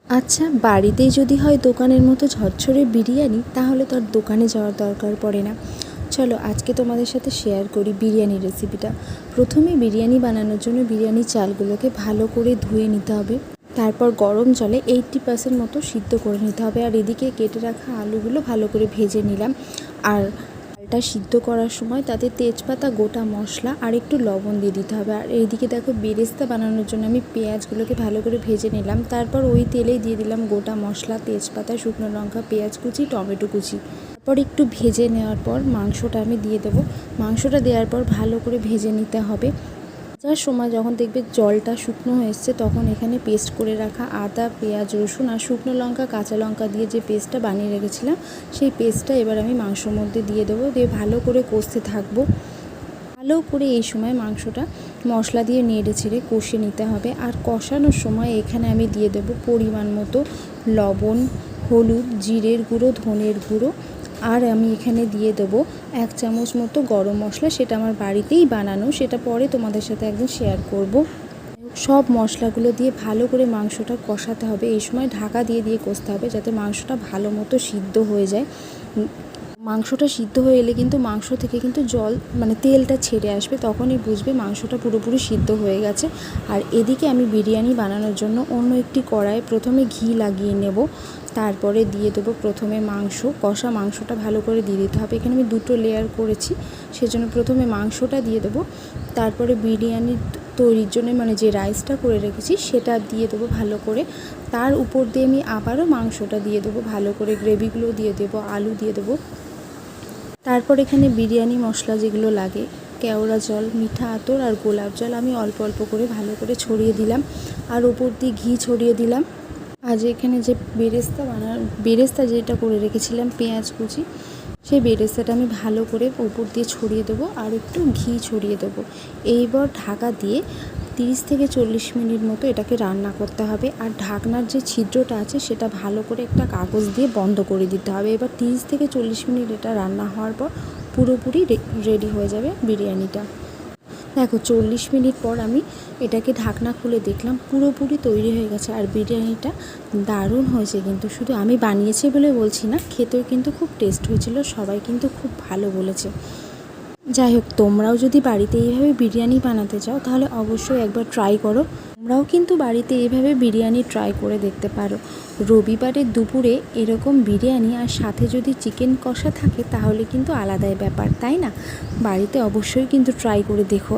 আচ্ছা, বাড়িতেই যদি হয় দোকানের মতো ঝরঝরে বিরিয়ানি, তাহলে তো আর দোকানে যাওয়ার দরকার পড়ে না। চলো আজকে তোমাদের সাথে শেয়ার করি বিরিয়ানির রেসিপিটা। প্রথমে বিরিয়ানি বানানোর জন্য বিরিয়ানির চালগুলোকে ভালো করে ধুয়ে নিতে হবে। তারপর গরম জলে 80% মতো সিদ্ধ করে নিতে হবে। আর এদিকে কেটে রাখা আলুগুলো ভালো করে ভেজে নিলাম। আর ডালটা সিদ্ধ করার সময় তাতে তেজপাতা, গোটা মশলা আর একটু লবণ দিয়ে দিতে হবে। আর এইদিকে দেখো বেরেস্তা বানানোর জন্য আমি পেঁয়াজগুলোকে ভালো করে ভেজে নিলাম। তারপর ওই তেলেই দিয়ে দিলাম গোটা মশলা, তেজপাতা, শুকনো লঙ্কা, পেঁয়াজ কুচি, টমেটো কুচি। তারপর একটু ভেজে নেওয়ার পর মাংসটা আমি দিয়ে দেবো। মাংসটা দেওয়ার পর ভালো করে ভেজে নিতে হবে। ভাজার সময় যখন দেখবে জলটা শুকনো হয়ে এসছে, তখন এখানে পেস্ট করে রাখা আদা, পেঁয়াজ, রসুন আর শুকনো লঙ্কা, কাঁচা লঙ্কা দিয়ে যে পেস্টটা বানিয়ে রেখেছিলাম, সেই পেস্টটা এবার আমি মাংসর মধ্যে দিয়ে দেবো। দিয়ে ভালো করে কষতে থাকবো। ভালো করে এই সময় মাংসটা মশলা দিয়ে নেড়ে ছেড়ে কষে নিতে হবে। আর কষানোর সময় এখানে আমি দিয়ে দেবো পরিমাণ মতো লবণ, হলুদ, জিরের গুঁড়ো, ধনের গুঁড়ো। আর আমি এখানে দিয়ে দেবো 1 চামচ মতো গরম মশলা। সেটা আমার বাড়িতেই বানানো, সেটা পরে তোমাদের সাথে একদিন শেয়ার করব। সব মশলাগুলো দিয়ে ভালো করে মাংসটা কষাতে হবে। এই সময় ঢাকা দিয়ে দিয়ে কষতে হবে, যাতে মাংসটা ভালো মতো সিদ্ধ হয়ে যায়। মাংসটা সিদ্ধ হয়ে এলে কিন্তু মাংস থেকে কিন্তু জল তেলটা ছেড়ে আসবে, তখনই বুঝবে মাংসটা পুরোপুরি সিদ্ধ হয়ে গেছে। আর এদিকে আমি বিরিয়ানি বানানোর জন্য অন্য একটি কড়াইয়ে প্রথমে ঘি লাগিয়ে নেব। তারপরে দিয়ে দেবো প্রথমে মাংস, কষা মাংসটা ভালো করে দিয়ে দিতে হবে। এখানে আমি 2টো লেয়ার করেছি, সেজন্য প্রথমে মাংসটা দিয়ে দেবো। তারপরে বিরিয়ানি তৈরির জন্য যে রাইসটা করে রেখেছি সেটা দিয়ে দেবো ভালো করে। তার উপর দিয়ে আমি আবারও মাংসটা দিয়ে দেবো, ভালো করে গ্রেভিগুলো দিয়ে দেবো, আলু দিয়ে দেবো। তারপর এখানে বিরিয়ানি মশলা যেগুলো লাগে, কেওড়া জল, মিঠা আতর আর গোলাপ জল আমি অল্প অল্প করে ভালো করে ছড়িয়ে দিলাম। আর ওপর দিয়ে ঘি ছড়িয়ে দিলাম। আজ এখানে যে বেরেস্তা যেটা করে রেখেছিলাম পেঁয়াজ কুচি, সেই বেরেস্তাটা আমি ভালো করে ওপর দিয়ে ছড়িয়ে দেবো আর একটু ঘি ছড়িয়ে দেবো। এইবার ঢাকা দিয়ে 30 থেকে 40 মিনিট মতো এটাকে রান্না করতে হবে। আর ঢাকনার যে ছিদ্রটা আছে সেটা ভালো করে একটা কাগজ দিয়ে বন্ধ করে দিতে হবে। এবার 30 থেকে 40 মিনিট এটা রান্না হওয়ার পর পুরোপুরি রেডি হয়ে যাবে বিরিয়ানিটা। দেখো 40 মিনিট পর আমি এটাকে ঢাকনা খুলে দেখলাম পুরোপুরি তৈরি হয়ে গেছে। আর বিরিয়ানিটা দারুণ হয়েছে, কিন্তু শুধু আমি বানিয়েছি বলে বলছি না, খেতেও কিন্তু খুব টেস্ট হয়েছিল, সবাই কিন্তু খুব ভালো বলেছে। যাই হোক, তোমরাও যদি বাড়িতে এইভাবে বিরিয়ানি বানাতে চাও তাহলে অবশ্যই একবার ট্রাই করো। তোমরাও কিন্তু বাড়িতে এইভাবে বিরিয়ানি ট্রাই করে দেখতে পারো। রবিবারের দুপুরে এরকম বিরিয়ানি আর সাথে যদি চিকেন কষা থাকে তাহলে কিন্তু আলাদাই ব্যাপার, তাই না? বাড়িতে অবশ্যই কিন্তু ট্রাই করে দেখো।